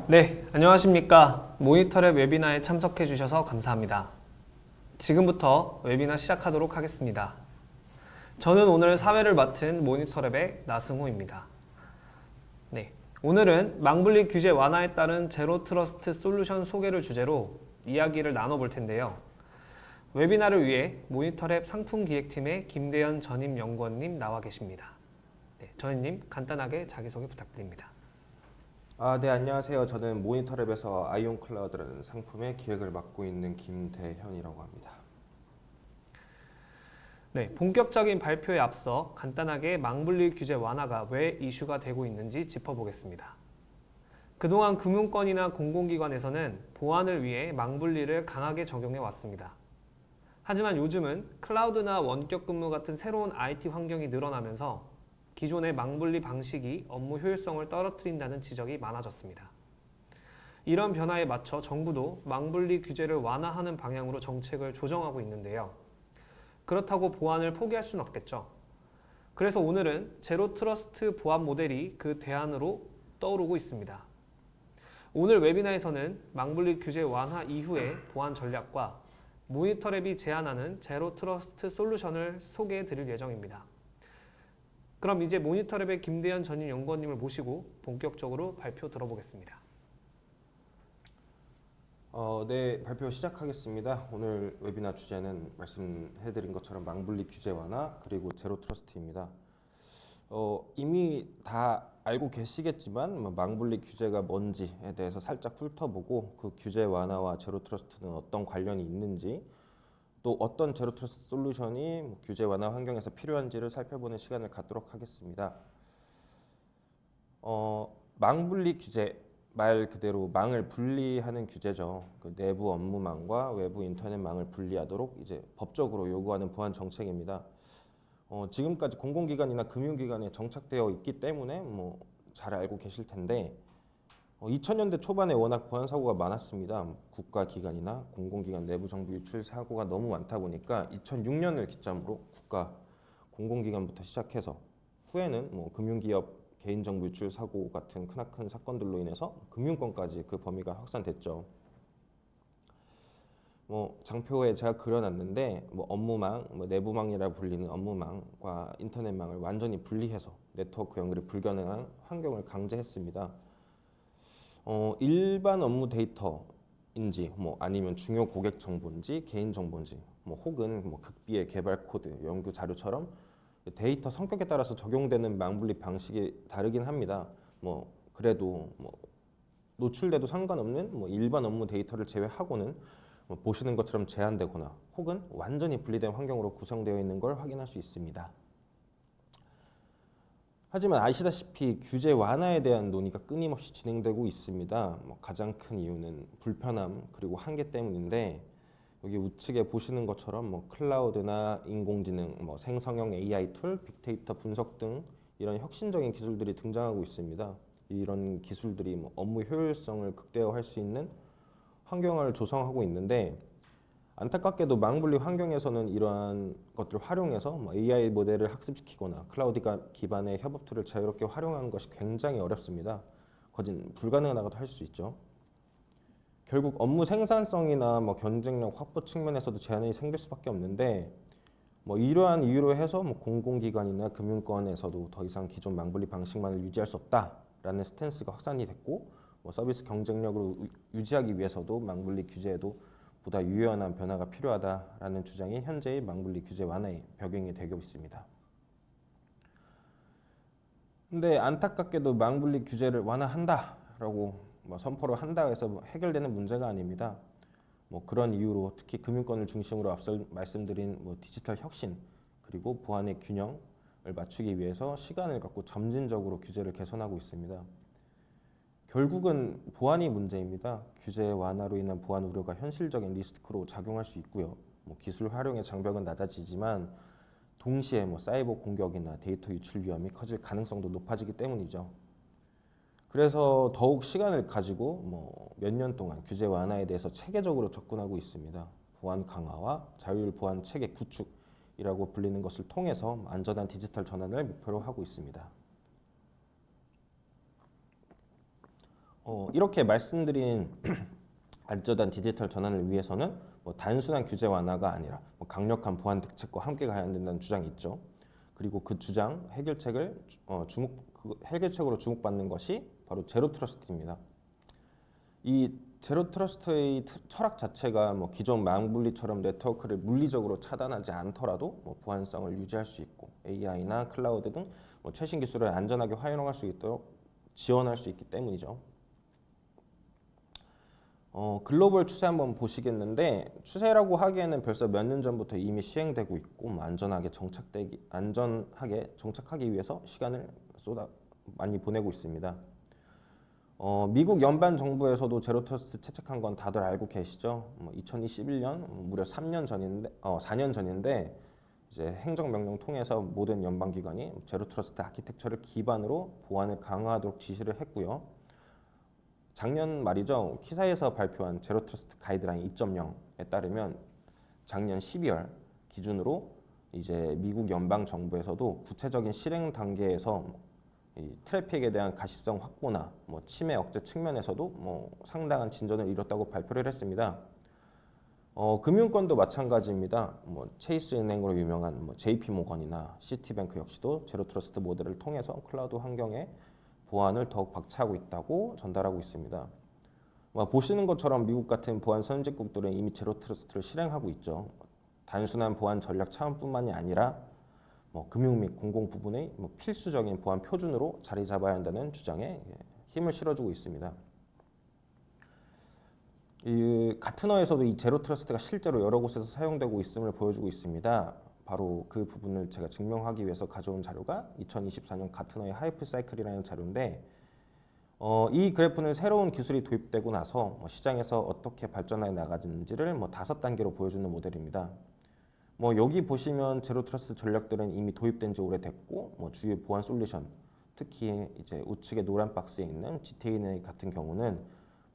네, 안녕하십니까. 모니터랩 웨비나에 참석해 주셔서 감사합니다. 지금부터 웨비나 시작하도록 하겠습니다. 저는 오늘 사회를 맡은 모니터랩의 나승호입니다. 네, 오늘은 망분리 규제 완화에 따른 제로 트러스트 솔루션 소개를 주제로 이야기를 나눠볼 텐데요. 웨비나를 위해 모니터랩 상품기획팀의 김대현 전임 연구원님 나와 계십니다. 네, 전임님 간단하게 자기소개 부탁드립니다. 네, 안녕하세요. 저는 모니터랩에서 아이온 클라우드라는 상품의 기획을 맡고 있는 김대현이라고 합니다. 네, 본격적인 발표에 앞서 간단하게 망분리 규제 완화가 왜 이슈가 되고 있는지 짚어보겠습니다. 그동안 금융권이나 공공기관에서는 보안을 위해 망분리를 강하게 적용해 왔습니다. 하지만 요즘은 클라우드나 원격 근무 같은 새로운 IT 환경이 늘어나면서 기존의 망분리 방식이 업무 효율성을 떨어뜨린다는 지적이 많아졌습니다. 이런 변화에 맞춰 정부도 망분리 규제를 완화하는 방향으로 정책을 조정하고 있는데요. 그렇다고 보안을 포기할 수는 없겠죠. 그래서 오늘은 제로 트러스트 보안 모델이 그 대안으로 떠오르고 있습니다. 오늘 웨비나에서는 망분리 규제 완화 이후의 보안 전략과 모니터랩이 제안하는 제로 트러스트 솔루션을 소개해 드릴 예정입니다. 그럼 이제 모니터랩의 김대현 전임 연구원님을 모시고 본격적으로 발표 들어보겠습니다. 네, 발표 시작하겠습니다. 오늘 웨비나 주제는 말씀해드린 것처럼 망분리 규제 완화 그리고 제로 트러스트입니다. 이미 다 알고 계시겠지만 망분리 규제가 뭔지에 대해서 살짝 훑어보고 그 규제 완화와 제로 트러스트는 어떤 관련이 있는지 또 어떤 제로 트러스트 솔루션이 규제 완화 환경에서 필요한지를 살펴보는 시간을 갖도록 하겠습니다. 망분리 규제, 말 그대로 망을 분리하는 규제죠. 그 내부 업무망과 외부 인터넷망을 분리하도록 이제 법적으로 요구하는 보안 정책입니다. 지금까지 공공기관이나 금융기관에 정착되어 있기 때문에 잘 알고 계실 텐데 2000년대 초반에 워낙 보안 사고가 많았습니다. 국가기관이나 공공기관 내부 정보 유출 사고가 너무 많다 보니까 2006년을 기점으로 국가 공공기관부터 시작해서 후에는 금융기업 개인정보 유출 사고 같은 크나큰 사건들로 인해서 금융권까지 그 범위가 확산됐죠. 장표에 제가 그려놨는데 업무망, 내부망이라 불리는 업무망과 인터넷망을 완전히 분리해서 네트워크 연결이 불가능한 환경을 강제했습니다. 일반 업무 데이터인지 아니면 중요 고객 정보인지 개인 정보인지 혹은 극비의 개발 코드, 연구 자료처럼 데이터 성격에 따라서 적용되는 망분리 방식이 다르긴 합니다. 그래도 노출돼도 상관없는 일반 업무 데이터를 제외하고는 보시는 것처럼 제한되거나 혹은 완전히 분리된 환경으로 구성되어 있는 걸 확인할 수 있습니다. 하지만 아시다시피 규제 완화에 대한 논의가 끊임없이 진행되고 있습니다. 가장 큰 이유는 불편함 그리고 한계 때문인데 여기 우측에 보시는 것처럼 클라우드나 인공지능, 생성형 AI 툴, 빅데이터 분석 등 이런 혁신적인 기술들이 등장하고 있습니다. 이런 기술들이 업무 효율성을 극대화할 수 있는 환경을 조성하고 있는데 안타깝게도 망분리 환경에서는 이러한 것들을 활용해서 AI 모델을 학습시키거나 클라우드 기반의 협업 툴을 자유롭게 활용하는 것이 굉장히 어렵습니다. 거진 불가능하다고도 할 수 있죠. 결국 업무 생산성이나 경쟁력 확보 측면에서도 제한이 생길 수밖에 없는데 이러한 이유로 해서 공공기관이나 금융권에서도 더 이상 기존 망분리 방식만을 유지할 수 없다라는 스탠스가 확산이 됐고 서비스 경쟁력을 유지하기 위해서도 망분리 규제에도 보다 유연한 변화가 필요하다라는 주장이 현재의 망분리 규제 완화에 적용이 되고 있습니다. 근데 안타깝게도 망분리 규제를 완화한다라고 선포를 한다 해서 해결되는 문제가 아닙니다. 그런 이유로 특히 금융권을 중심으로 앞서 말씀드린 디지털 혁신 그리고 보안의 균형을 맞추기 위해서 시간을 갖고 점진적으로 규제를 개선하고 있습니다. 결국은 보안이 문제입니다. 규제 완화로 인한 보안 우려가 현실적인 리스크로 작용할 수 있고요. 기술 활용의 장벽은 낮아지지만 동시에 사이버 공격이나 데이터 유출 위험이 커질 가능성도 높아지기 때문이죠. 그래서 더욱 시간을 가지고 몇 년 동안 규제 완화에 대해서 체계적으로 접근하고 있습니다. 보안 강화와 자율 보안 체계 구축이라고 불리는 것을 통해서 안전한 디지털 전환을 목표로 하고 있습니다. 이렇게 말씀드린 안전한 디지털 전환을 위해서는 뭐 단순한 규제 완화가 아니라 뭐 강력한 보안 대책과 함께 가야 된다는 주장이 있죠. 그리고 그 주장 해결책으로 주목받는 것이 바로 제로 트러스트입니다. 이 제로 트러스트의 철학 자체가 뭐 기존 망분리처럼 네트워크를 물리적으로 차단하지 않더라도 뭐 보안성을 유지할 수 있고 AI나 클라우드 등 뭐 최신 기술을 안전하게 활용할 수 있도록 지원할 수 있기 때문이죠. 글로벌 추세 한번 보시겠는데 추세라고 하기에는 벌써 몇 년 전부터 이미 시행되고 있고 뭐 안전하게 정착하기 위해서 시간을 많이 보내고 있습니다. 미국 연방 정부에서도 제로 트러스트 채택한 건 다들 알고 계시죠? 2021년 무려 4년 전인데 이제 행정명령 통해서 모든 연방 기관이 제로 트러스트 아키텍처를 기반으로 보안을 강화하도록 지시를 했고요. 작년 말이죠. 키사에서 발표한 제로 트러스트 가이드라인 2.0에 따르면 작년 12월 기준으로 이제 미국 연방 정부에서도 구체적인 실행 단계에서 이 트래픽에 대한 가시성 확보나 뭐 침해 억제 측면에서도 뭐 상당한 진전을 이뤘다고 발표를 했습니다. 금융권도 마찬가지입니다. 뭐 체이스 은행으로 유명한 뭐 JP 모건이나 시티뱅크 역시도 제로 트러스트 모델을 통해서 클라우드 환경에 보안을 더욱 박차하고 있다고 전달하고 있습니다. 보시는 것처럼 미국 같은 보안 선진국들은 이미 제로 트러스트를 실행하고 있죠. 단순한 보안 전략 차원뿐만이 아니라 뭐 금융 및 공공 부분의 뭐 필수적인 보안 표준으로 자리 잡아야 한다는 주장에 힘을 실어주고 있습니다. 이 가트너에서도 이 제로 트러스트가 실제로 여러 곳에서 사용되고 있음을 보여주고 있습니다. 바로 그 부분을 제가 증명하기 위해서 가져온 자료가 2024년 가트너의 하이프 사이클이라는 자료인데 이 그래프는 새로운 기술이 도입되고 나서 시장에서 어떻게 발전해 나가는지를 5단계로 보여주는 모델입니다. 여기 보시면 제로 트러스트 전략들은 이미 도입된 지 오래됐고 주요 보안 솔루션, 특히 이제 우측의 노란 박스에 있는 GTN 같은 경우는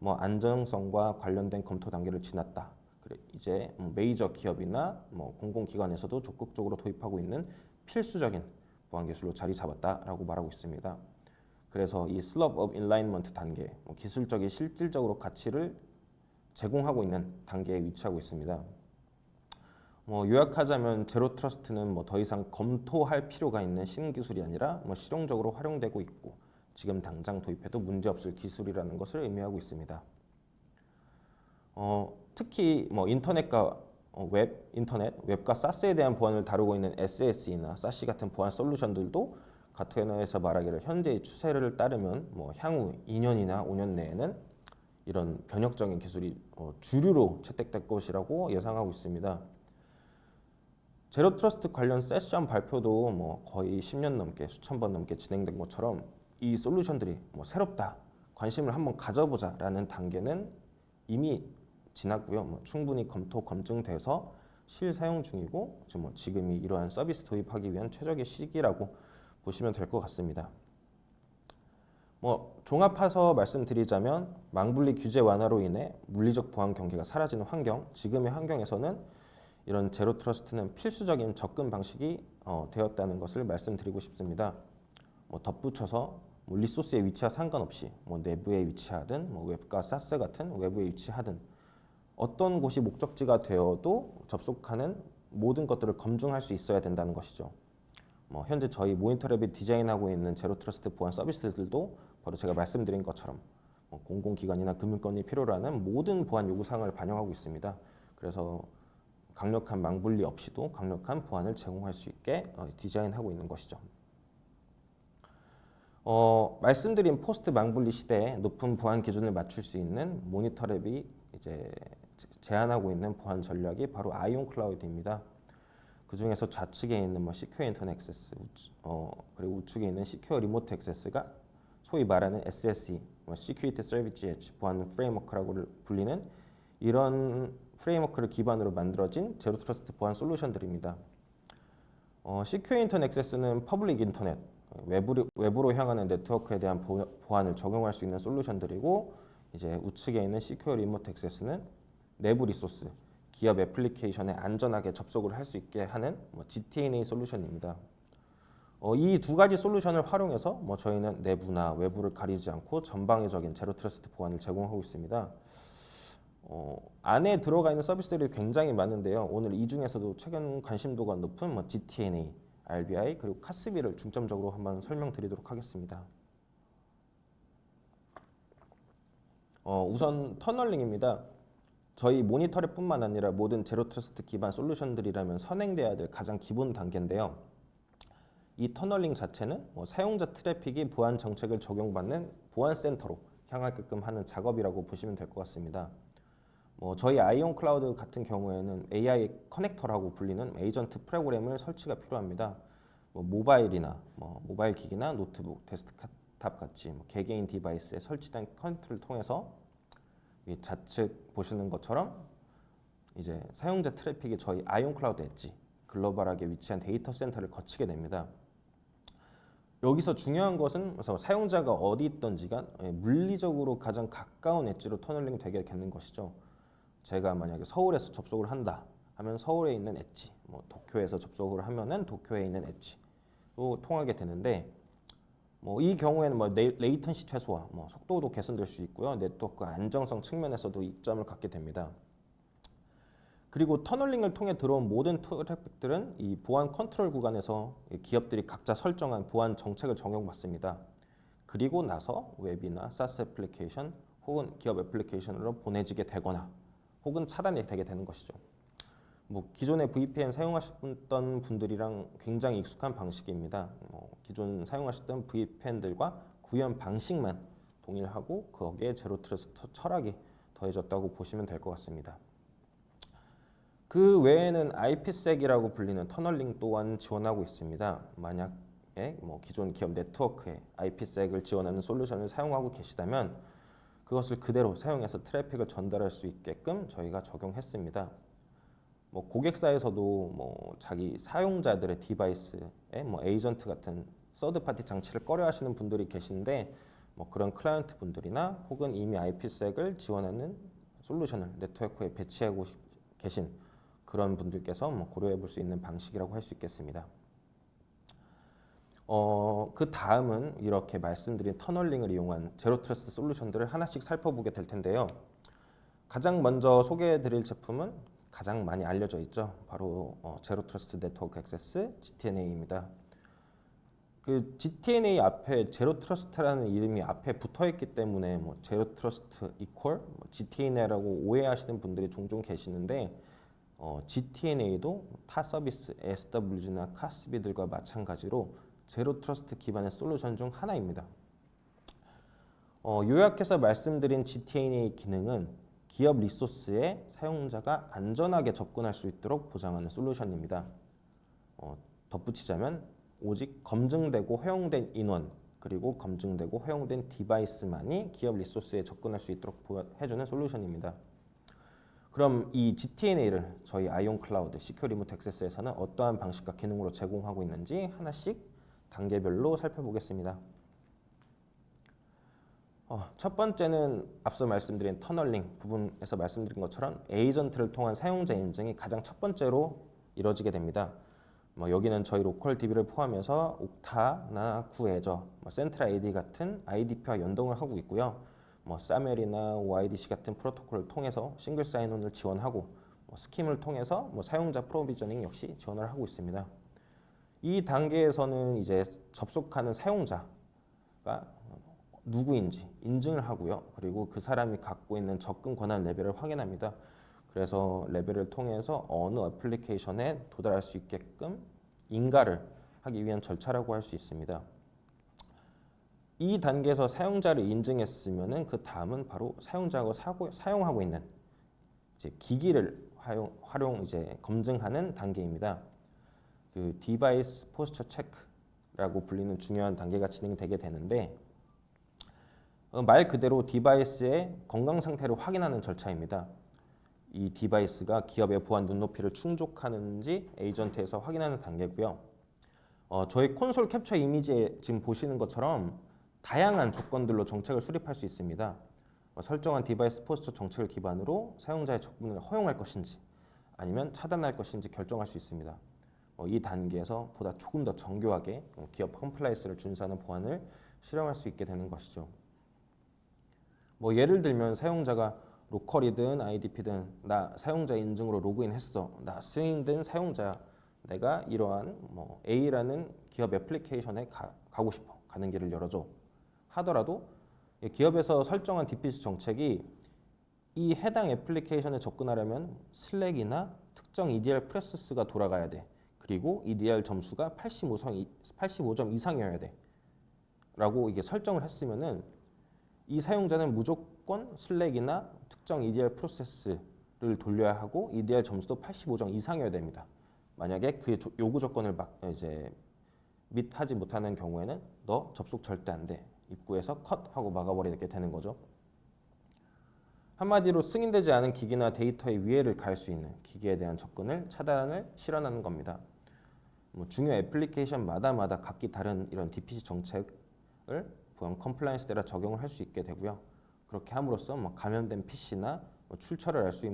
안정성과 관련된 검토 단계를 지났다. 그래 이제 메이저 기업이나 공공기관에서도 적극적으로 도입하고 있는 필수적인 보안 기술로 자리 잡았다라고 말하고 있습니다. 그래서 이 슬롭 업 인라인먼트 단계, 기술적인 실질적으로 가치를 제공하고 있는 단계에 위치하고 있습니다. 요약하자면 제로 트러스트는 더 이상 검토할 필요가 있는 신기술이 아니라 실용적으로 활용되고 있고 지금 당장 도입해도 문제없을 기술이라는 것을 의미하고 있습니다. 특히 인터넷과 웹과 SaaS에 대한 보안을 다루고 있는 SSE나 SASE 같은 보안 솔루션들도 가트너에서 말하기를 현재의 추세를 따르면 향후 2년이나 5년 내에는 이런 변혁적인 기술이 주류로 채택될 것이라고 예상하고 있습니다. 제로 트러스트 관련 세션 발표도 거의 10년 넘게 수천 번 넘게 진행된 것처럼 이 솔루션들이 새롭다, 관심을 한번 가져보자라는 단계는 이미 지났고요. 충분히 검증돼서 실사용 중이고 지금이 이러한 서비스 도입하기 위한 최적의 시기라고 보시면 될 것 같습니다. 종합해서 말씀드리자면 망분리 규제 완화로 인해 물리적 보안 경계가 사라지는 환경, 지금의 환경에서는 이런 제로 트러스트는 필수적인 접근 방식이 되었다는 것을 말씀드리고 싶습니다. 덧붙여서 리소스의 위치와 상관없이 내부에 위치하든 웹과 사스 같은 외부에 위치하든 어떤 곳이 목적지가 되어도 접속하는 모든 것들을 검증할 수 있어야 된다는 것이죠. 현재 저희 모니터랩이 디자인하고 있는 제로 트러스트 보안 서비스들도 바로 제가 말씀드린 것처럼 공공기관이나 금융권이 필요로 하는 모든 보안 요구사항을 반영하고 있습니다. 그래서 강력한 망분리 없이도 강력한 보안을 제공할 수 있게 디자인하고 있는 것이죠. 말씀드린 포스트 망분리 시대에 높은 보안 기준을 맞출 수 있는 모니터랩이 이제 제안하고 있는 보안 전략이 바로 아이온 클라우드입니다. 그 중에서 좌측에 있는 시큐어 인터넷 액세스, 그리고 우측에 있는 시큐어 리모트 액세스가 소위 말하는 SSE, Security Service Edge 보안 프레임워크라고 불리는 이런 프레임워크를 기반으로 만들어진 제로 트러스트 보안 솔루션들입니다. 시큐어 인터넷 액세스는 퍼블릭 인터넷, 외부로 향하는 네트워크에 대한 보안을 적용할 수 있는 솔루션들이고 이제 우측에 있는 시큐어 리모트 액세스는 내부 리소스, 기업 애플리케이션에 안전하게 접속을 할 수 있게 하는 GTNA 솔루션입니다. 이 두 가지 솔루션을 활용해서 저희는 내부나 외부를 가리지 않고 전방위적인 제로 트러스트 보안을 제공하고 있습니다. 안에 들어가 있는 서비스들이 굉장히 많은데요. 오늘 이 중에서도 최근 관심도가 높은 GTNA, RBI 그리고 카스비를 중점적으로 한번 설명드리도록 하겠습니다. 우선 터널링입니다. 저희 모니터랩뿐만 아니라 모든 제로 트러스트 기반 솔루션들이라면 선행돼야 될 가장 기본 단계인데요. 이 터널링 자체는 사용자 트래픽이 보안 정책을 적용받는 보안 센터로 향하게끔 하는 작업이라고 보시면 될 것 같습니다. 저희 아이온 클라우드 같은 경우에는 AI 커넥터라고 불리는 에이전트 프로그램을 설치가 필요합니다. 모바일이나 모바일 기기나 노트북, 데스크탑 같이 개개인 디바이스에 설치된 커넥터를 통해서 좌측 보시는 것처럼 이제 사용자 트래픽이 저희 아이온 클라우드 엣지 글로벌하게 위치한 데이터 센터를 거치게 됩니다. 여기서 중요한 것은 그래서 사용자가 어디 있던지가 물리적으로 가장 가까운 엣지로 터널링 되게 되는 것이죠. 제가 만약에 서울에서 접속을 한다 하면 서울에 있는 엣지, 도쿄에서 접속을 하면은 도쿄에 있는 엣지로 통하게 되는데 이 경우에는 레이턴시 최소화, 속도도 개선될 수 있고요. 네트워크 안정성 측면에서도 이점을 갖게 됩니다. 그리고 터널링을 통해 들어온 모든 트래픽들은 이 보안 컨트롤 구간에서 기업들이 각자 설정한 보안 정책을 적용받습니다. 그리고 나서 웹이나 SaaS 애플리케이션 혹은 기업 애플리케이션으로 보내지게 되거나 혹은 차단이 되게 되는 것이죠. 기존에 VPN 사용하셨던 분들이랑 굉장히 익숙한 방식입니다. 기존 사용하셨던 VPN들과 구현 방식만 동일하고 거기에 제로 트러스트 철학이 더해졌다고 보시면 될 것 같습니다. 그 외에는 IPsek이라고 불리는 터널링 또한 지원하고 있습니다. 만약에 기존 기업 네트워크에 IPsek을 지원하는 솔루션을 사용하고 계시다면 그것을 그대로 사용해서 트래픽을 전달할 수 있게끔 저희가 적용했습니다. 고객사에서도 자기 사용자들의 디바이스에 에이전트 같은 서드파티 장치를 꺼려하시는 분들이 계신데 그런 클라이언트 분들이나 혹은 이미 IPsek을 지원하는 솔루션을 네트워크에 배치하고 계신 그런 분들께서 고려해 볼 수 있는 방식이라고 할 수 있겠습니다. 그 다음은 이렇게 말씀드린 터널링을 이용한 제로 트러스트 솔루션들을 하나씩 살펴보게 될 텐데요. 가장 먼저 소개해 드릴 제품은 가장 많이 알려져 있죠. 바로 제로 트러스트 네트워크 액세스 GTNA입니다. 그 GTNA 앞에 제로 트러스트라는 이름이 앞에 붙어 있기 때문에 제로 트러스트 이퀄 GTNA라고 오해하시는 분들이 종종 계시는데 GTNA도 타 서비스 SWG나 카스비들과 마찬가지로 제로 트러스트 기반의 솔루션 중 하나입니다. 요약해서 말씀드린 GTNA 기능은 기업 리소스에 사용자가 안전하게 접근할 수 있도록 보장하는 솔루션입니다. 덧붙이자면 오직 검증되고 허용된 인원 그리고 검증되고 허용된 디바이스만이 기업 리소스에 접근할 수 있도록 해주는 솔루션입니다. 그럼 이 GTNA를 저희 아이온 클라우드 시큐어 리모트 액세스에서는 어떠한 방식과 기능으로 제공하고 있는지 하나씩 단계별로 살펴보겠습니다. 첫 번째는 앞서 말씀드린 터널링 부분에서 말씀드린 것처럼 에이전트를 통한 사용자 인증이 가장 첫 번째로 이루어지게 됩니다. 여기는 저희 로컬 DB를 포함해서 옥타나 구에저, 센트럴 AD 같은 IDP와 연동을 하고 있고요. 사멜이나 OIDC 같은 프로토콜을 통해서 싱글 사인온을 지원하고 스킴을 통해서 사용자 프로비저닝 역시 지원을 하고 있습니다. 이 단계에서는 이제 접속하는 사용자가 누구인지 인증을 하고요. 그리고 그 사람이 갖고 있는 접근 권한 레벨을 확인합니다. 그래서 레벨을 통해서 어느 애플리케이션에 도달할 수 있게끔 인가를 하기 위한 절차라고 할 수 있습니다. 이 단계에서 사용자를 인증했으면은 그 다음은 바로 사용자가 사용하고 있는 이제 기기를 활용 이제 검증하는 단계입니다. 그 디바이스 포스처 체크라고 불리는 중요한 단계가 진행되게 되는데 말 그대로 디바이스의 건강 상태를 확인하는 절차입니다. 이 디바이스가 기업의 보안 눈높이를 충족하는지 에이전트에서 확인하는 단계고요. 저희 콘솔 캡처 이미지에 지금 보시는 것처럼 다양한 조건들로 정책을 수립할 수 있습니다. 설정한 디바이스 포스처 정책을 기반으로 사용자의 접근을 허용할 것인지 아니면 차단할 것인지 결정할 수 있습니다. 이 단계에서 보다 조금 더 정교하게 기업 컴플라이언스를 준수하는 보안을 실행할 수 있게 되는 것이죠. 뭐 예를 들면 사용자가 로컬이든 IDP든 나 사용자 인증으로 로그인했어. 나 승인된 사용자야. 내가 이러한 뭐 A라는 기업 애플리케이션에 가고 싶어. 가는 길을 열어줘. 하더라도 기업에서 설정한 DPC 정책이 이 해당 애플리케이션에 접근하려면 슬랙이나 특정 EDR 프로세스가 돌아가야 돼. 그리고 EDR 점수가 85점 이상이어야 돼. 라고 이게 설정을 했으면은 이 사용자는 무조건 슬랙이나 특정 EDR 프로세스를 돌려야 하고 EDR 점수도 85점 이상이어야 됩니다. 만약에 그 요구 조건을 하지 못하는 경우에는 너 접속 절대 안 돼. 입구에서 컷하고 막아버리게 되는 거죠. 한마디로 승인되지 않은 기기나 데이터에 위해를 가할 수 있는 기기에 대한 접근을 차단을 실현하는 겁니다. 뭐 중요 애플리케이션마다 각기 다른 이런 DPC 정책을 보안 컴플라이언스 따라 적용을 할 수 있게 되고요. 그렇게 함으로써 뭐 감염된 PC나 뭐 출처를 알 수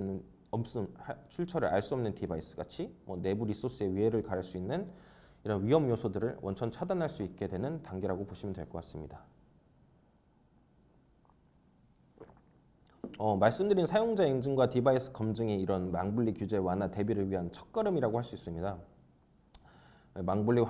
없는 디바이스 같이 뭐 내부 리소스에 위해를 가할 수 있는 이런 위험 요소들을 원천 차단할 수 있게 되는 단계라고 보시면 될 것 같습니다. 말씀드린 사용자 인증과 디바이스 검증이 이런 망분리 규제 완화 대비를 위한 첫걸음이라고 할 수 있습니다. 망분리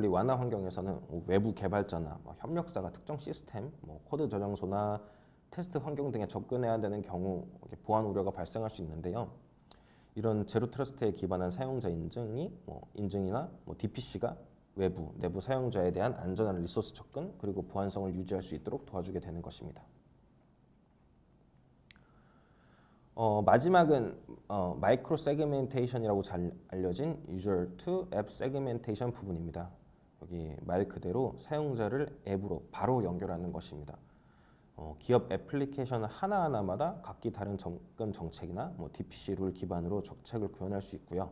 완화 환경에서는 외부 개발자나 협력사가 특정 시스템, 코드 저장소나 테스트 환경 등에 접근해야 되는 경우 보안 우려가 발생할 수 있는데요. 이런 제로 트러스트에 기반한 사용자 인증이나 DPC가 내부 사용자에 대한 안전한 리소스 접근 그리고 보안성을 유지할 수 있도록 도와주게 되는 것입니다. 마지막은 마이크로 세그멘테이션이라고 잘 알려진 유저 투 앱 세그멘테이션 부분입니다. 여기 말 그대로 사용자를 앱으로 바로 연결하는 것입니다. 기업 애플리케이션 하나하나마다 각기 다른 접근 정책이나 DPC 룰 기반으로 정책을 구현할 수 있고요.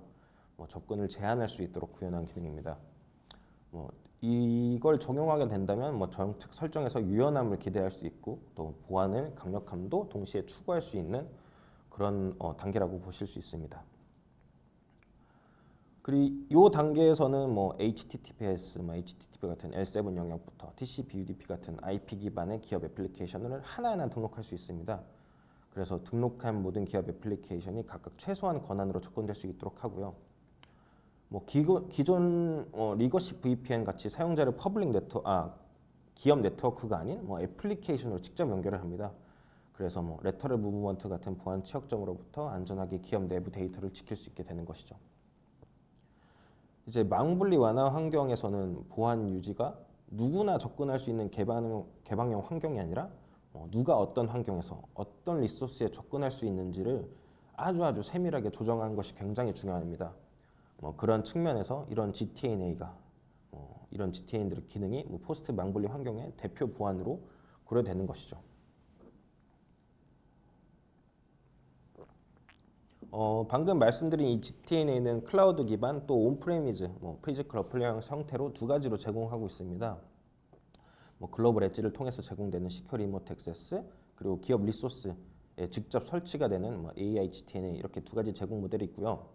접근을 제한할 수 있도록 구현한 기능입니다. 이걸 적용하게 된다면 정책 설정에서 유연함을 기대할 수 있고 또 보안을 강력함도 동시에 추구할 수 있는 그런 단계라고 보실 수 있습니다. 그리고 이 단계에서는 HTTPS, HTTP 같은 L7 영역부터 TCP, UDP 같은 IP 기반의 기업 애플리케이션을 하나하나 등록할 수 있습니다. 그래서 등록한 모든 기업 애플리케이션이 각각 최소한 권한으로 접근될 수 있도록 하고요. 기존 리거시 VPN 같이 사용자를 기업 네트워크가 아닌 애플리케이션으로 직접 연결을 합니다. 그래서 레터럴 무브먼트 같은 보안 취약점으로부터 안전하게 기업 내부 데이터를 지킬 수 있게 되는 것이죠. 이제 망분리 완화 환경에서는 보안 유지가 누구나 접근할 수 있는 개방형 환경이 아니라 누가 어떤 환경에서 어떤 리소스에 접근할 수 있는지를 아주 세밀하게 조정하는 것이 굉장히 중요합니다. 그런 측면에서 이런 GTNA가 이런 GTN들의 기능이 포스트 망분리 환경의 대표 보안으로 고려되는 것이죠. 방금 말씀드린 이 GTNA는 클라우드 기반 또 온프레미즈, 피지컬 어플라이언스 형태로 두 가지로 제공하고 있습니다. 글로벌 엣지를 통해서 제공되는 시큐어 리모트 액세스 그리고 기업 리소스에 직접 설치가 되는 AI GTNA 이렇게 두 가지 제공 모델이 있고요.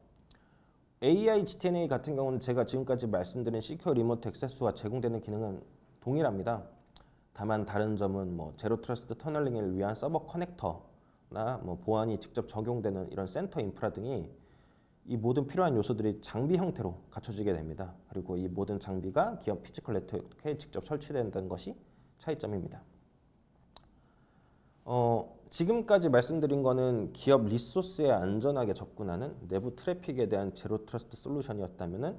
AI GTNA 같은 경우는 제가 지금까지 말씀드린 시큐어 리모트 액세스와 제공되는 기능은 동일합니다. 다만 다른 점은 제로 트러스트 터널링을 위한 서버 커넥터나 보안이 직접 적용되는 이런 센터 인프라 등이 이 모든 필요한 요소들이 장비 형태로 갖춰지게 됩니다. 그리고 이 모든 장비가 기업 피지컬 네트워크에 직접 설치된다는 것이 차이점입니다. 지금까지 말씀드린 거는 기업 리소스에 안전하게 접근하는 내부 트래픽에 대한 제로 트러스트 솔루션이었다면은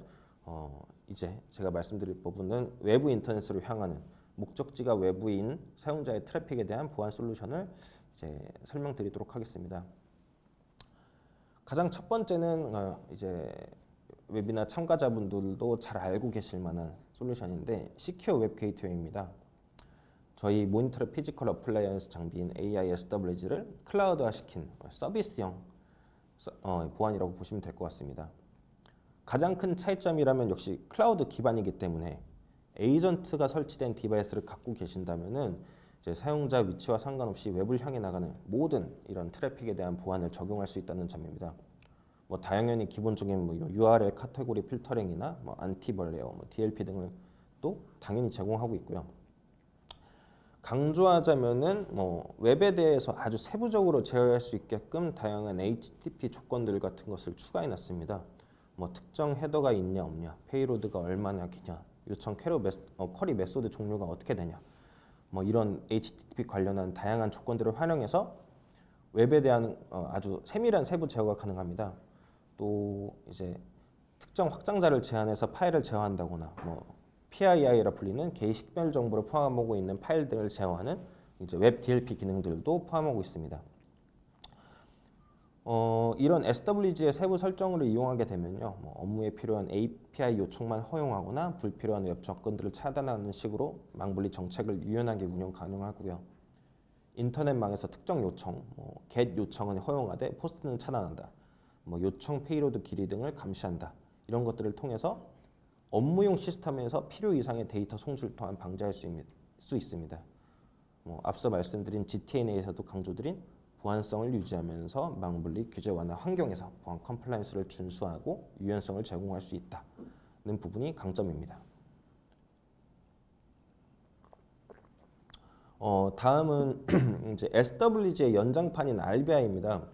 이제 제가 말씀드릴 부분은 외부 인터넷으로 향하는 목적지가 외부인 사용자의 트래픽에 대한 보안 솔루션을 이제 설명드리도록 하겠습니다. 가장 첫 번째는 이제 웨비나 참가자분들도 잘 알고 계실 만한 솔루션인데 시큐어 웹 게이트웨이입니다. 저희 모니터의 피지컬 어플라이언스 장비인 AISWG를 클라우드화시킨 서비스형 보안이라고 보시면 될 것 같습니다. 가장 큰 차이점이라면 역시 클라우드 기반이기 때문에 에이전트가 설치된 디바이스를 갖고 계신다면은 이제 사용자 위치와 상관없이 웹을 향해 나가는 모든 이런 트래픽에 대한 보안을 적용할 수 있다는 점입니다. 뭐 당연히 기본적인 뭐 URL 카테고리 필터링이나 뭐 안티벌레어, 뭐 DLP 등을 또 당연히 제공하고 있고요. 강조하자면은 뭐 웹에 대해서 아주 세부적으로 제어할 수 있게끔 다양한 HTTP 조건들 같은 것을 추가해 놨습니다. 뭐 특정 헤더가 있냐 없냐, 페이로드가 얼마나 기냐, 요청 쿼리 메소드 종류가 어떻게 되냐, 뭐 이런 HTTP 관련한 다양한 조건들을 활용해서 웹에 대한 아주 세밀한 세부 제어가 가능합니다. 또 이제 특정 확장자를 제한해서 파일을 제어한다거나 뭐 PII라 불리는 개인 식별 정보를 포함하고 있는 파일들을 제어하는 이제 웹 DLP 기능들도 포함하고 있습니다. 이런 SWG의 세부 설정을 이용하게 되면요, 뭐 업무에 필요한 API 요청만 허용하거나 불필요한 웹 접근들을 차단하는 식으로 망분리 정책을 유연하게 운영 가능하고요. 인터넷망에서 특정 요청, 뭐 get 요청은 허용하되 포스트는 차단한다. 뭐 요청 페이로드 길이 등을 감시한다. 이런 것들을 통해서 업무용 시스템에서 필요 이상의 데이터 송출 또한 방지할 수 있습니다. 뭐 앞서 말씀드린 GTNA에서도 강조드린 보안성을 유지하면서 망분리 규제 완화 환경에서 보안 컴플라이언스를 준수하고 유연성을 제공할 수 있다는 부분이 강점입니다. 다음은 이제 SWG의 연장판인 RBI입니다.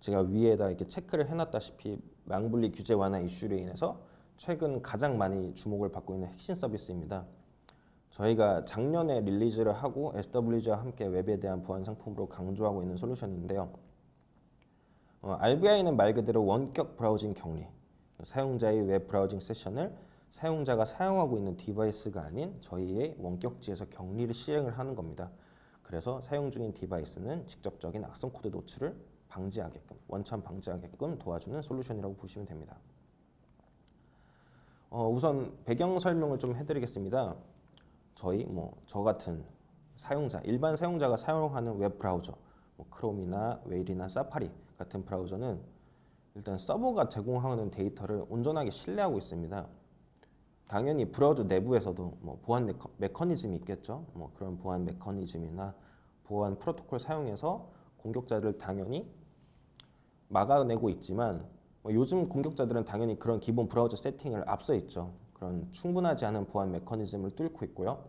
제가 위에다 이렇게 체크를 해놨다시피 망분리 규제 완화 이슈로 인해서 최근 가장 많이 주목을 받고 있는 핵심 서비스입니다. 저희가 작년에 릴리즈를 하고 SWG와 함께 웹에 대한 보안 상품으로 강조하고 있는 솔루션인데요. RBI는 말 그대로 원격 브라우징 격리, 사용자의 웹 브라우징 세션을 사용자가 사용하고 있는 디바이스가 아닌 저희의 원격지에서 격리를 실행을 하는 겁니다. 그래서 사용 중인 디바이스는 직접적인 악성 코드 노출을 방지하게끔, 원천 방지하게끔 도와주는 솔루션이라고 보시면 됩니다. 우선 배경 설명을 좀 해드리겠습니다. 저 같은 사용자, 일반 사용자가 사용하는 웹 브라우저, 뭐 크롬이나 웨일이나 사파리 같은 브라우저는 일단 서버가 제공하는 데이터를 온전하게 신뢰하고 있습니다. 당연히 브라우저 내부에서도 뭐 보안 메커니즘이 있겠죠. 뭐 그런 보안 메커니즘이나 보안 프로토콜 사용해서 공격자를 당연히 막아내고 있지만 요즘 공격자들은 당연히 그런 기본 브라우저 세팅을 앞서 있죠. 그런 충분하지 않은 보안 메커니즘을 뚫고 있고요.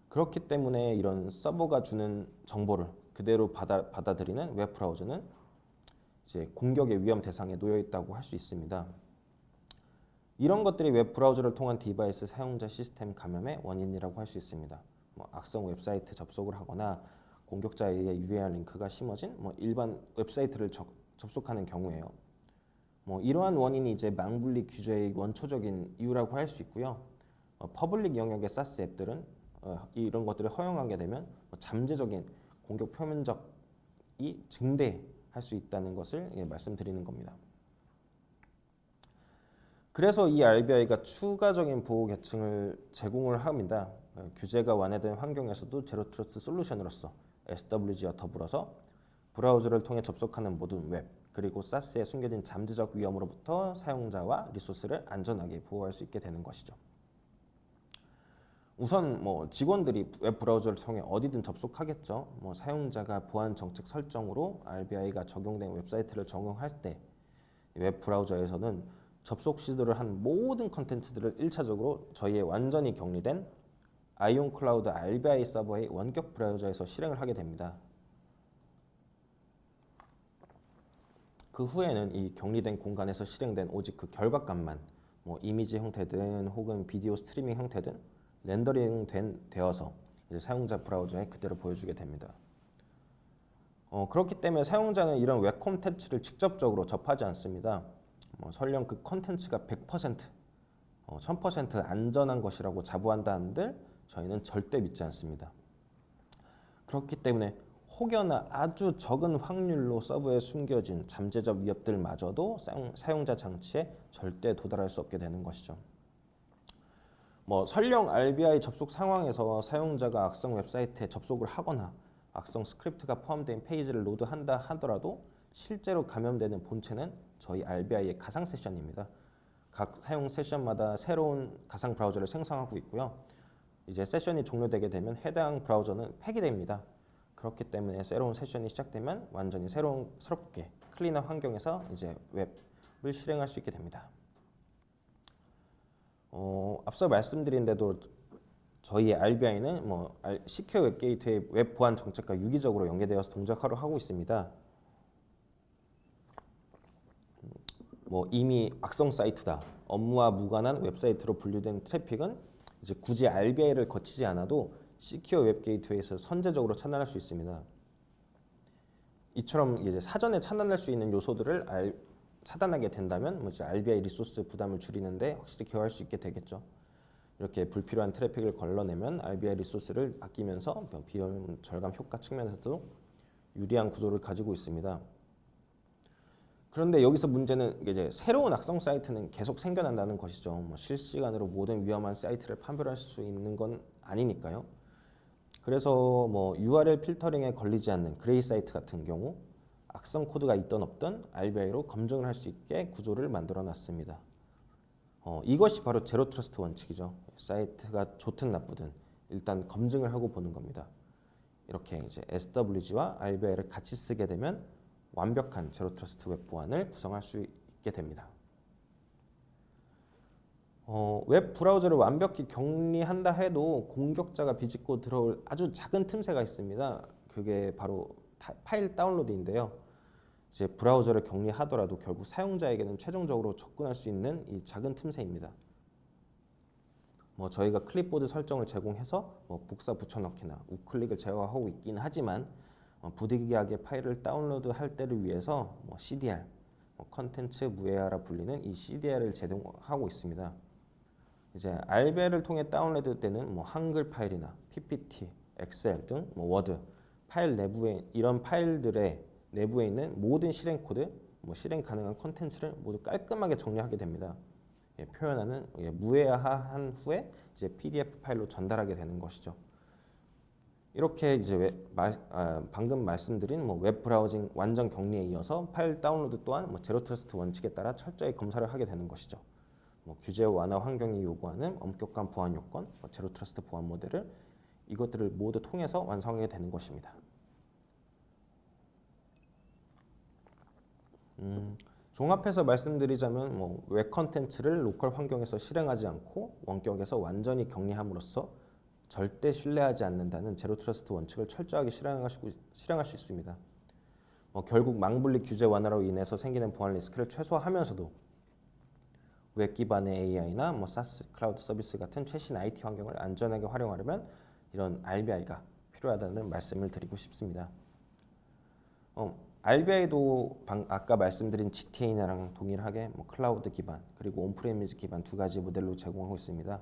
그렇기 때문에 이런 서버가 주는 정보를 그대로 받아들이는 웹 브라우저는 이제 공격의 위험 대상에 놓여 있다고 할 수 있습니다. 이런 것들이 웹 브라우저를 통한 디바이스 사용자 시스템 감염의 원인이라고 할 수 있습니다. 뭐 악성 웹사이트 접속을 하거나 공격자에 의해 유해한 링크가 심어진 일반 웹사이트를 접속하는 경우에요. 이러한 원인이 이제 망분리 규제의 원초적인 이유라고 할 수 있고요. 퍼블릭 영역의 사스 앱들은 이런 것들을 허용하게 되면 잠재적인 공격 표면적이 증대할 수 있다는 것을 말씀드리는 겁니다. 그래서 이 RBI가 추가적인 보호 계층을 제공을 합니다. 규제가 완화된 환경에서도 제로 트러스트 솔루션으로서 SWG와 더불어서 브라우저를 통해 접속하는 모든 웹 그리고 사스에 숨겨진 잠재적 위험으로부터 사용자와 리소스를 안전하게 보호할 수 있게 되는 것이죠. 우선 직원들이 웹 브라우저를 통해 어디든 접속하겠죠. 사용자가 보안 정책 설정으로 RBI가 적용된 웹사이트를 적용할 때 웹 브라우저에서는 접속 시도를 한 모든 컨텐츠들을 1차적으로 저희의 완전히 격리된 아이온 클라우드 RBI 서버의 원격 브라우저에서 실행을 하게 됩니다. 그 후에는 이 격리된 공간에서 실행된 오직 그 결과값만 이미지 형태든 혹은 비디오 스트리밍 형태든 렌더링 되어서 이제 사용자 브라우저에 그대로 보여주게 됩니다. 그렇기 때문에 사용자는 이런 웹 콘텐츠를 직접적으로 접하지 않습니다. 설령 그 콘텐츠가 100%, 1000% 안전한 것이라고 자부한다 한들 저희는 절대 믿지 않습니다. 그렇기 때문에 혹여나 아주 적은 확률로 서버에 숨겨진 잠재적 위협들마저도 사용자 장치에 절대 도달할 수 없게 되는 것이죠. 설령 RBI 접속 상황에서 사용자가 악성 웹사이트에 접속을 하거나 악성 스크립트가 포함된 페이지를 로드한다 하더라도 실제로 감염되는 본체는 저희 RBI의 가상 세션입니다. 각 사용 세션마다 새로운 가상 브라우저를 생성하고 있고요. 이제 세션이 종료되게 되면 해당 브라우저는 폐기됩니다. 그렇기 때문에 새로운 세션이 시작되면 완전히 새롭게 클린한 환경에서 이제 웹을 실행할 수 있게 됩니다. 앞서 말씀드린 대로 저희 RBI는 시큐어 웹 게이트웨이 웹 보안 정책과 유기적으로 연계되어서 동작하려 하고 있습니다. 이미 악성 사이트다, 업무와 무관한 웹사이트로 분류된 트래픽은 이제 굳이 RBI를 거치지 않아도 시큐어 웹 게이트웨이에서 선제적으로 차단할 수 있습니다. 이처럼 이제 사전에 차단할 수 있는 요소들을 차단하게 된다면 이제 RBI 리소스 부담을 줄이는데 확실히 기여할 수 있게 되겠죠. 이렇게 불필요한 트래픽을 걸러내면 RBI 리소스를 아끼면서 비용 절감 효과 측면에서도 유리한 구조를 가지고 있습니다. 그런데 여기서 문제는 이제 새로운 악성 사이트는 계속 생겨난다는 것이죠. 실시간으로 모든 위험한 사이트를 판별할 수 있는 건 아니니까요. 그래서 URL 필터링에 걸리지 않는 그레이 사이트 같은 경우 악성 코드가 있든 없든 RBI로 검증을 할 수 있게 구조를 만들어 놨습니다. 이것이 바로 제로 트러스트 원칙이죠. 사이트가 좋든 나쁘든 일단 검증을 하고 보는 겁니다. 이렇게 이제 SWG와 RBI를 같이 쓰게 되면 완벽한 제로 트러스트 웹 보안을 구성할 수 있게 됩니다. 웹 브라우저를 완벽히 격리한다 해도 공격자가 비집고 들어올 아주 작은 틈새가 있습니다. 그게 바로 파일 다운로드인데요. 이제 브라우저를 격리하더라도 결국 사용자에게는 최종적으로 접근할 수 있는 이 작은 틈새입니다. 저희가 클립보드 설정을 제공해서 복사 붙여넣기나 우클릭을 제어하고 있긴 하지만 부득이하게 파일을 다운로드할 때를 위해서 CDR, 컨텐츠 무해화라 불리는 이 CDR을 제공하고 있습니다. 이제 RBI를 통해 다운로드 때는 한글 파일이나 PPT, 엑셀 등 워드 파일 내부에 이런 파일들의 내부에 있는 모든 실행 코드, 실행 가능한 컨텐츠를 모두 깔끔하게 정리하게 됩니다. 표현하는 무해화한 후에 이제 PDF 파일로 전달하게 되는 것이죠. 이렇게 이제 방금 말씀드린 웹 브라우징 완전 격리에 이어서 파일 다운로드 또한 제로 트러스트 원칙에 따라 철저히 검사를 하게 되는 것이죠. 규제 완화 환경이 요구하는 엄격한 보안 요건, 제로 트러스트 보안 모델을 이것들을 모두 통해서 완성하게 되는 것입니다. 종합해서 말씀드리자면 웹 컨텐츠를 로컬 환경에서 실행하지 않고 원격에서 완전히 격리함으로써 절대 신뢰하지 않는다는 제로 트러스트 원칙을 철저하게 실행할 수 있습니다. 결국 망분리 규제 완화로 인해서 생기는 보안 리스크를 최소화하면서도 웹 기반의 AI나 SaaS 클라우드 서비스 같은 최신 IT 환경을 안전하게 활용하려면 이런 RBI가 필요하다는 말씀을 드리고 싶습니다. RBI도 아까 말씀드린 GTA랑 동일하게 이클라우드 기반 그리고 온프레미즈 기반 두 가지 모델로 제공하고 있습니다.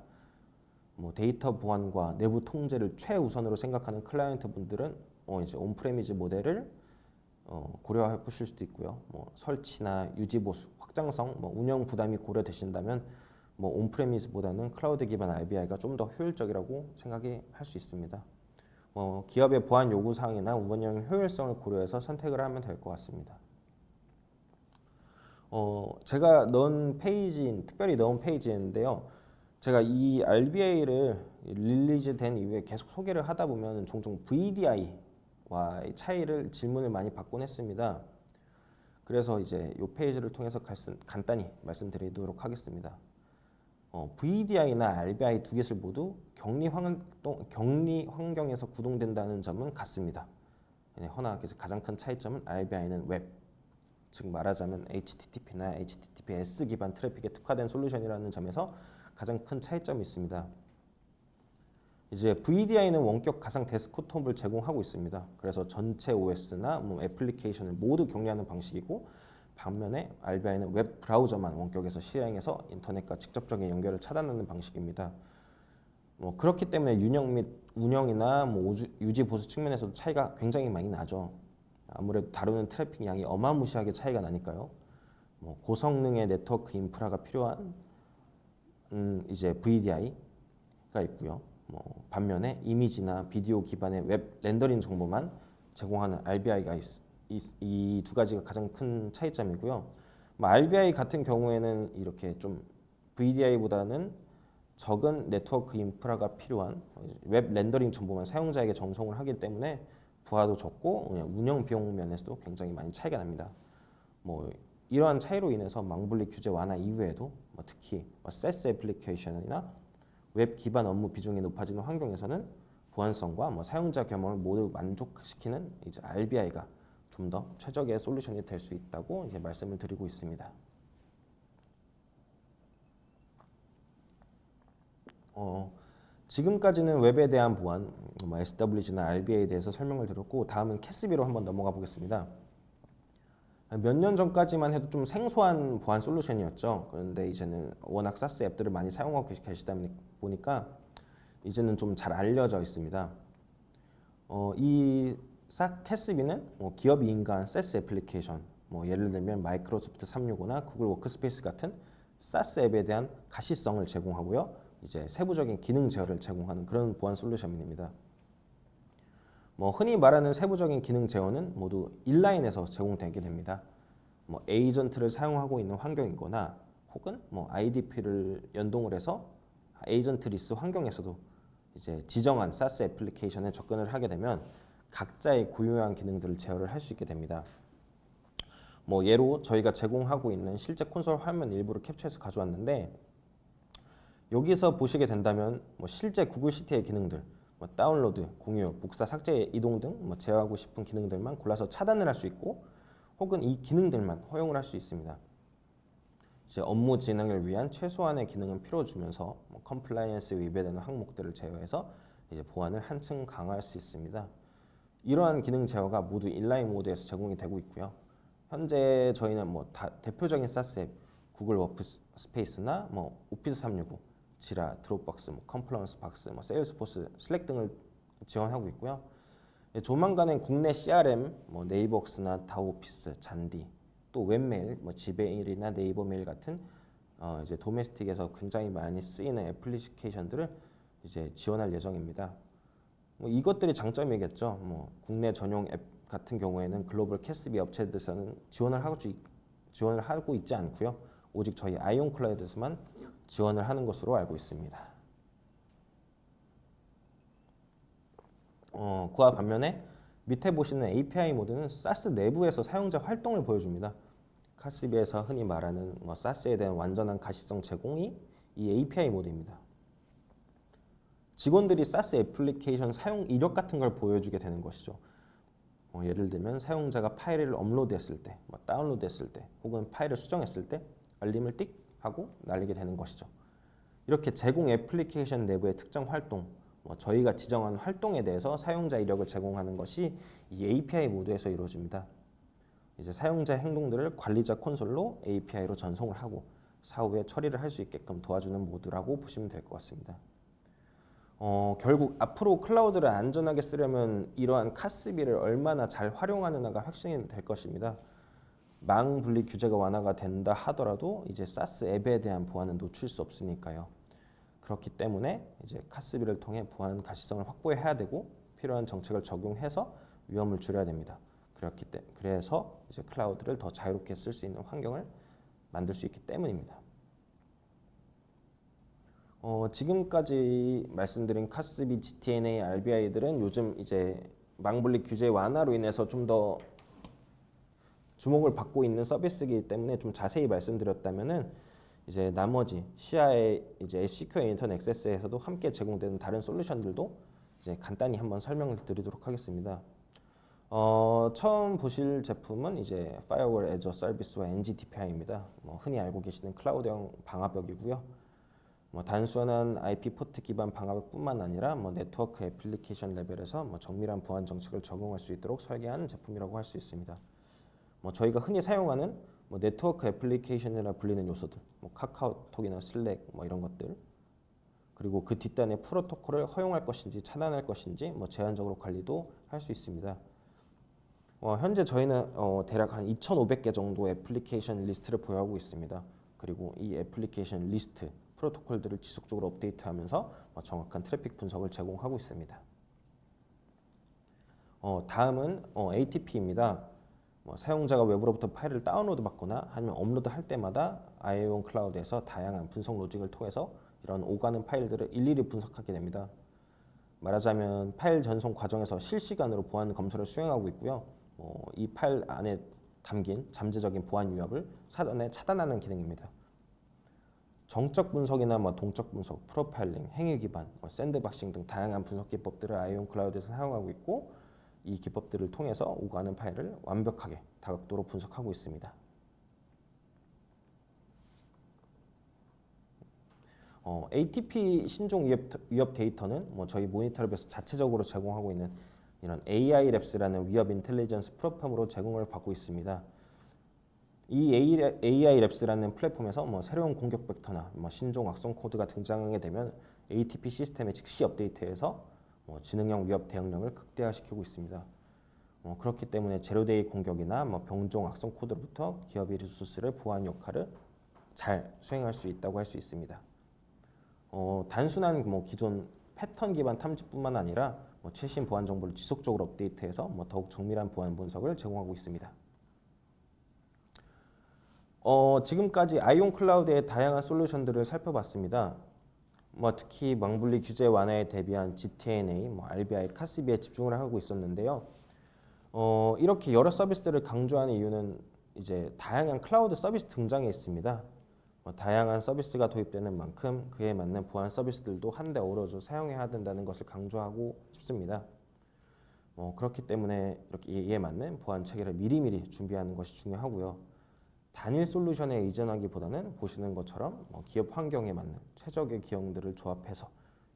데이터 보안과 내부 통제를 최우선으로 생각하는 클라이언트 분들은 이제 온프레미즈 모델을 고려해 보실 수도 있고요. 설치나 유지 보수, 확장성, 운영 부담이 고려되신다면 온프레미즈보다는 클라우드 기반 RBI가 좀 더 효율적이라고 생각할 수 있습니다. 기업의 보안 요구 사항이나 운영 효율성을 고려해서 선택을 하면 될 것 같습니다. 제가 특별히 넣은 페이지인데요. 제가 이 RBI를 릴리즈된 이후에 계속 소개를 하다 보면 종종 VDI와의 차이를 질문을 많이 받곤 했습니다. 그래서 이제 이 페이지를 통해서 간단히 말씀드리도록 하겠습니다. VDI나 RBI 두 개를 모두 격리 환경에서 구동된다는 점은 같습니다. 허나 가장 큰 차이점은 RBI는 웹, 즉 말하자면 HTTP나 HTTPS 기반 트래픽에 특화된 솔루션이라는 점에서 가장 큰 차이점이 있습니다. 이제 VDI는 원격 가상 데스크톱을 제공하고 있습니다. 그래서 전체 OS나 애플리케이션을 모두 격리하는 방식이고, 반면에 RBI는 웹 브라우저만 원격에서 실행해서 인터넷과 직접적인 연결을 차단하는 방식입니다. 그렇기 때문에 운영이나 유지 보수 측면에서도 차이가 굉장히 많이 나죠. 아무래도 다루는 트래픽 양이 어마무시하게 차이가 나니까요. 고성능의 네트워크 인프라가 필요한 이제 VDI가 있고요. 반면에 이미지나 비디오 기반의 웹 렌더링 정보만 제공하는 RBI가 이 두 가지가 가장 큰 차이점이고요. RBI 같은 경우에는 이렇게 좀 VDI보다는 적은 네트워크 인프라가 필요한 웹 렌더링 정보만 사용자에게 전송을 하기 때문에 부하도 적고 운영 비용 면에서도 굉장히 많이 차이가 납니다. 뭐 이러한 차이로 인해서 망분리 규제 완화 이후에도 특히 SaaS 애플리케이션이나 웹 기반 업무 비중이 높아지는 환경에서는 보안성과 사용자 경험을 모두 만족시키는 이제 RBI가 좀 더 최적의 솔루션이 될 수 있다고 이제 말씀을 드리고 있습니다. 지금까지는 웹에 대한 보안, SWG나 RBA에 대해서 설명을 드렸고 다음은 캐스비로 한번 넘어가 보겠습니다. 몇 년 전까지만 해도 좀 생소한 보안 솔루션이었죠. 그런데 이제는 워낙 SaaS 앱들을 많이 사용하고 계시다 보니까 이제는 좀 잘 알려져 있습니다. 이 캐스비는 기업 인간 SaaS 애플리케이션, 예를 들면 마이크로소프트 365나 구글 워크스페이스 같은 SaaS 앱에 대한 가시성을 제공하고요. 이제 세부적인 기능 제어를 제공하는 그런 보안 솔루션입니다. 흔히 말하는 세부적인 기능 제어는 모두 인라인에서 제공되게 됩니다. 에이전트를 사용하고 있는 환경이거나 혹은 IDP를 연동을 해서 에이전트 리스 환경에서도 이제 지정한 SaaS 애플리케이션에 접근을 하게 되면 각자의 고유한 기능들을 제어를 할 수 있게 됩니다. 예로 저희가 제공하고 있는 실제 콘솔 화면 일부를 캡처해서 가져왔는데 여기서 보시게 된다면 실제 구글 시티의 기능들, 다운로드, 공유, 복사, 삭제, 이동 등 제어하고 싶은 기능들만 골라서 차단을 할 수 있고 혹은 이 기능들만 허용을 할 수 있습니다. 이제 업무 진행을 위한 최소한의 기능은 필요 주면서 컴플라이언스에 위배되는 항목들을 제어해서 이제 보안을 한층 강화할 수 있습니다. 이러한 기능 제어가 모두 인라인 모드에서 제공이 되고 있고요. 현재 저희는 대표적인 SaaS 앱 구글 워크스페이스나 오피스 365, 지라, 드롭박스, 컨플러런스 박스, 세일스포스, 슬랙 등을 지원하고 있고요. 조만간엔 국내 CRM, 네이버웍스나 다오피스, 잔디, 또 웹메일, 지메일이나 네이버 메일 같은 이제 도메스틱에서 굉장히 많이 쓰이는 애플리케이션들을 이제 지원할 예정입니다. 이것들이 장점이겠죠. 국내 전용 앱 같은 경우에는 글로벌 캐스비 업체들에서는 지원을 하고 있지 않고요. 오직 저희 아이온 클라우드에서만 지원을 하는 것으로 알고 있습니다. 그와 반면에 밑에 보시는 API 모드는 SaaS 내부에서 사용자 활동을 보여줍니다. 카스비에서 흔히 말하는 SaaS에 대한 완전한 가시성 제공이 이 API 모드입니다. 직원들이 SaaS 애플리케이션 사용 이력 같은 걸 보여주게 되는 것이죠. 예를 들면 사용자가 파일을 업로드했을 때, 다운로드했을 때, 혹은 파일을 수정했을 때 알림을 띡 하고 날리게 되는 것이죠. 이렇게 제공 애플리케이션 내부의 특정 활동, 저희가 지정한 활동에 대해서 사용자 이력을 제공하는 것이 이 API 모드에서 이루어집니다. 이제 사용자 행동들을 관리자 콘솔로 API로 전송을 하고 사후에 처리를 할 수 있게끔 도와주는 모드라고 보시면 될 것 같습니다. 결국 앞으로 클라우드를 안전하게 쓰려면 이러한 카스비를 얼마나 잘 활용하느냐가 핵심이 될 것입니다. 망 분리 규제가 완화가 된다 하더라도 이제 SaaS 앱에 대한 보안은 놓칠 수 없으니까요. 그렇기 때문에 이제 카스비를 통해 보안 가시성을 확보해야 되고 필요한 정책을 적용해서 위험을 줄여야 됩니다. 그래서 이제 클라우드를 더 자유롭게 쓸 수 있는 환경을 만들 수 있기 때문입니다. 지금까지 말씀드린 카스비, GTNA, RBI들은 요즘 이제 망분리 규제 완화로 인해서 좀 더 주목을 받고 있는 서비스이기 때문에 좀 자세히 말씀드렸다면은 이제 나머지 시아의 이제 SQL 인터넷 액세스에서도 함께 제공되는 다른 솔루션들도 이제 간단히 한번 설명을 드리도록 하겠습니다. 처음 보실 제품은 이제 Firewall as a Service와 NGDPI입니다. 흔히 알고 계시는 클라우드형 방화벽이고요. 단순한 IP 포트 기반 방화벽뿐만 아니라 네트워크 애플리케이션 레벨에서 정밀한 보안 정책을 적용할 수 있도록 설계한 제품이라고 할 수 있습니다. 저희가 흔히 사용하는 네트워크 애플리케이션이라 불리는 요소들, 카카오톡이나 슬랙 이런 것들, 그리고 그 뒷단에 프로토콜을 허용할 것인지 차단할 것인지 제한적으로 관리도 할 수 있습니다. 현재 저희는 대략 한 2,500개 정도 애플리케이션 리스트를 보유하고 있습니다. 그리고 이 애플리케이션 리스트, 프로토콜들을 지속적으로 업데이트하면서 정확한 트래픽 분석을 제공하고 있습니다. 다음은 ATP입니다. 사용자가 외부로부터 파일을 다운로드 받거나 아니면 업로드 할 때마다 아이온 클라우드에서 다양한 분석 로직을 통해서 이런 오가는 파일들을 일일이 분석하게 됩니다. 말하자면 파일 전송 과정에서 실시간으로 보안 검사를 수행하고 있고요. 이 파일 안에 담긴 잠재적인 보안 위협을 사전에 차단하는 기능입니다. 정적 분석이나 동적 분석, 프로파일링, 행위 기반, 샌드박싱 등 다양한 분석 기법들을 아이온 클라우드에서 사용하고 있고, 이 기법들을 통해서 오가는 파일을 완벽하게 다각도로 분석하고 있습니다. ATP 신종 위협 데이터는 저희 모니터랩에서 자체적으로 제공하고 있는 이런 AI 랩스라는 위협 인텔리전스 플랫폼으로 제공을 받고 있습니다. 이 AI 랩스라는 플랫폼에서 새로운 공격 벡터나 신종 악성 코드가 등장하게 되면 ATP 시스템에 즉시 업데이트해서 지능형 위협 대응력을 극대화시키고 있습니다. 그렇기 때문에 제로데이 공격이나 병종 악성 코드로부터 기업의 리소스를 보호하는 역할을 잘 수행할 수 있다고 할 수 있습니다. 단순한 기존 패턴 기반 탐지뿐만 아니라 최신 보안 정보를 지속적으로 업데이트해서 더욱 정밀한 보안 분석을 제공하고 있습니다. 지금까지 아이온 클라우드의 다양한 솔루션들을 살펴봤습니다. 특히 망분리 규제 완화에 대비한 GTNA, RBI, 카스비에 집중을 하고 있었는데요. 이렇게 여러 서비스를 강조하는 이유는 이제 다양한 클라우드 서비스 등장에 있습니다. 다양한 서비스가 도입되는 만큼 그에 맞는 보안 서비스들도 한데 어우러져 사용해야 된다는 것을 강조하고 싶습니다. 그렇기 때문에 이렇게 이에 맞는 보안 체계를 미리미리 준비하는 것이 중요하고요. 단일 솔루션에 의존하기보다는 보시는 것처럼 기업 환경에 맞는 최적의 기형들을 조합해서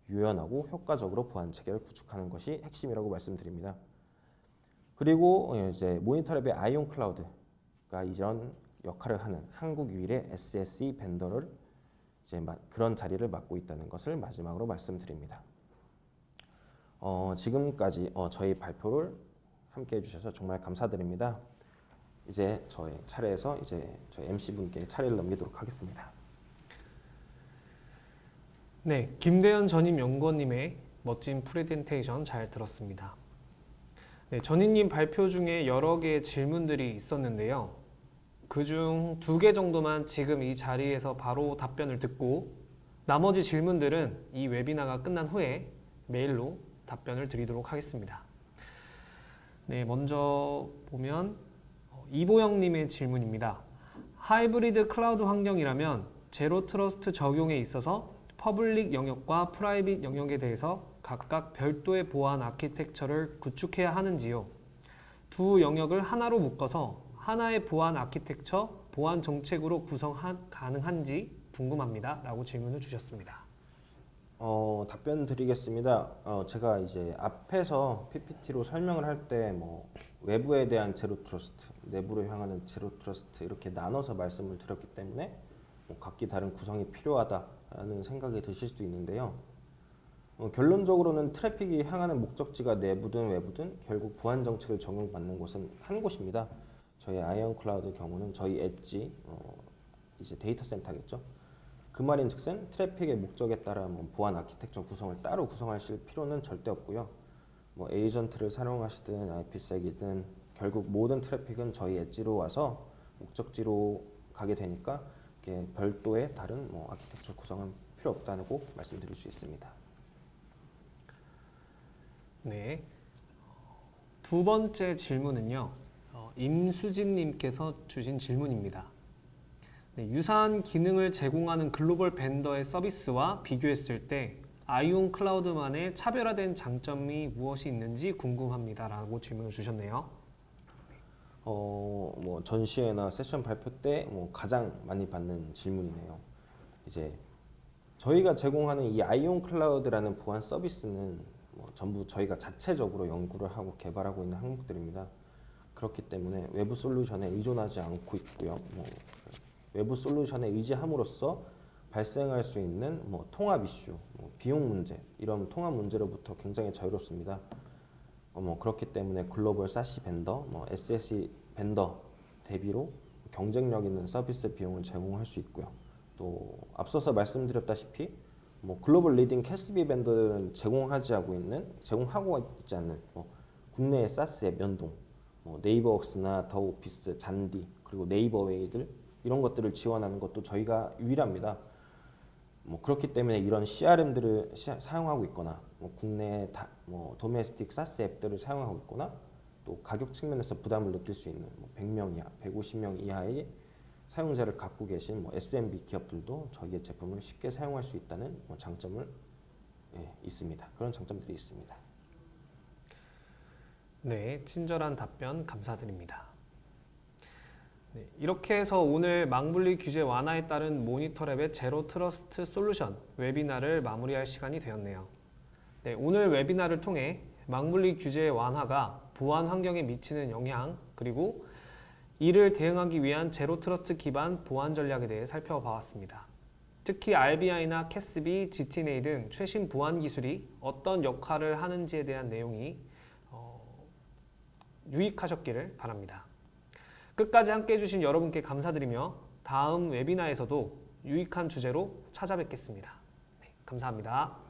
유연하고 효과적으로 보안 체계를 구축하는 것이 핵심이라고 말씀드립니다. 그리고 이제 모니터랩의 아이온 클라우드가 이런 역할을 하는 한국 유일의 SSE 벤더를 이제 그런 자리를 맡고 있다는 것을 마지막으로 말씀드립니다. 지금까지 저희 발표를 함께 해주셔서 정말 감사드립니다. 이제 저의 차례에서 이제 저희 MC 분께 차례를 넘기도록 하겠습니다. 네, 김대현 전임 연구원님의 멋진 프레젠테이션 잘 들었습니다. 네, 전임님 발표 중에 여러 개의 질문들이 있었는데요. 그중 2개 정도만 지금 이 자리에서 바로 답변을 듣고 나머지 질문들은 이 웨비나가 끝난 후에 메일로 답변을 드리도록 하겠습니다. 네, 먼저 보면 이보영님의 질문입니다. 하이브리드 클라우드 환경이라면 제로 트러스트 적용에 있어서 퍼블릭 영역과 프라이빗 영역에 대해서 각각 별도의 보안 아키텍처를 구축해야 하는지요? 두 영역을 하나로 묶어서 하나의 보안 아키텍처, 보안 정책으로 구성 가능한지 궁금합니다. 라고 질문을 주셨습니다. 답변 드리겠습니다. 제가 이제 앞에서 PPT로 설명을 할 때 외부에 대한 제로 트러스트, 내부로 향하는 제로 트러스트 이렇게 나눠서 말씀을 드렸기 때문에 각기 다른 구성이 필요하다라는 생각이 드실 수도 있는데요. 결론적으로는 트래픽이 향하는 목적지가 내부든 외부든 결국 보안 정책을 적용받는 곳은 한 곳입니다. 저희 아이온 클라우드 경우는 저희 엣지 이제 데이터 센터겠죠. 그 말인즉슨 트래픽의 목적에 따라 보안 아키텍처 구성을 따로 구성하실 필요는 절대 없고요. 에이전트를 사용하시든 IPsek이든 결국 모든 트래픽은 저희 엣지로 와서 목적지로 가게 되니까 이게 별도의 다른 아키텍처 구성은 필요 없다고 말씀드릴 수 있습니다. 네. 2번째 질문은요. 임수진님께서 주신 질문입니다. 네, 유사한 기능을 제공하는 글로벌 벤더의 서비스와 비교했을 때 아이온 클라우드만의 차별화된 장점이 무엇이 있는지 궁금합니다. 라고 질문을 주셨네요. 전시회나 세션 발표 때 가장 많이 받는 질문이네요. 이제 저희가 제공하는 이 아이온 클라우드라는 보안 서비스는 전부 저희가 자체적으로 연구를 하고 개발하고 있는 항목들입니다. 그렇기 때문에 외부 솔루션에 의존하지 않고 있고요. 외부 솔루션에 의지함으로써 발생할 수 있는 통합 이슈, 비용 문제 이런 통합 문제로부터 굉장히 자유롭습니다. 그렇기 때문에 글로벌 사시 벤더, SSE 벤더 대비로 경쟁력 있는 서비스 비용을 제공할 수 있고요. 또 앞서서 말씀드렸다시피 글로벌 리딩 캐스비 벤더는 제공하고 있지 않는 국내의 사스 앱 연동, 네이버웍스나 더 오피스, 잔디 그리고 네이버웨이들 이런 것들을 지원하는 것도 저희가 유일합니다. 그렇기 때문에 이런 CRM들을 사용하고 있거나 국내 도메스틱 사스 앱들을 사용하고 있거나 또 가격 측면에서 부담을 느낄 수 있는 100명 이하, 150명 이하의 사용자를 갖고 계신 SMB 기업들도 저희의 제품을 쉽게 사용할 수 있다는 장점을 있습니다. 그런 장점들이 있습니다. 네, 친절한 답변 감사드립니다. 네, 이렇게 해서 오늘 망분리 규제 완화에 따른 모니터랩의 제로 트러스트 솔루션 웨비나를 마무리할 시간이 되었네요. 네, 오늘 웨비나를 통해 망분리 규제 완화가 보안 환경에 미치는 영향, 그리고 이를 대응하기 위한 제로 트러스트 기반 보안 전략에 대해 살펴보았습니다. 특히 RBI나 캐스비, GTNA 등 최신 보안 기술이 어떤 역할을 하는지에 대한 내용이 유익하셨기를 바랍니다. 끝까지 함께 해주신 여러분께 감사드리며 다음 웨비나에서도 유익한 주제로 찾아뵙겠습니다. 네, 감사합니다.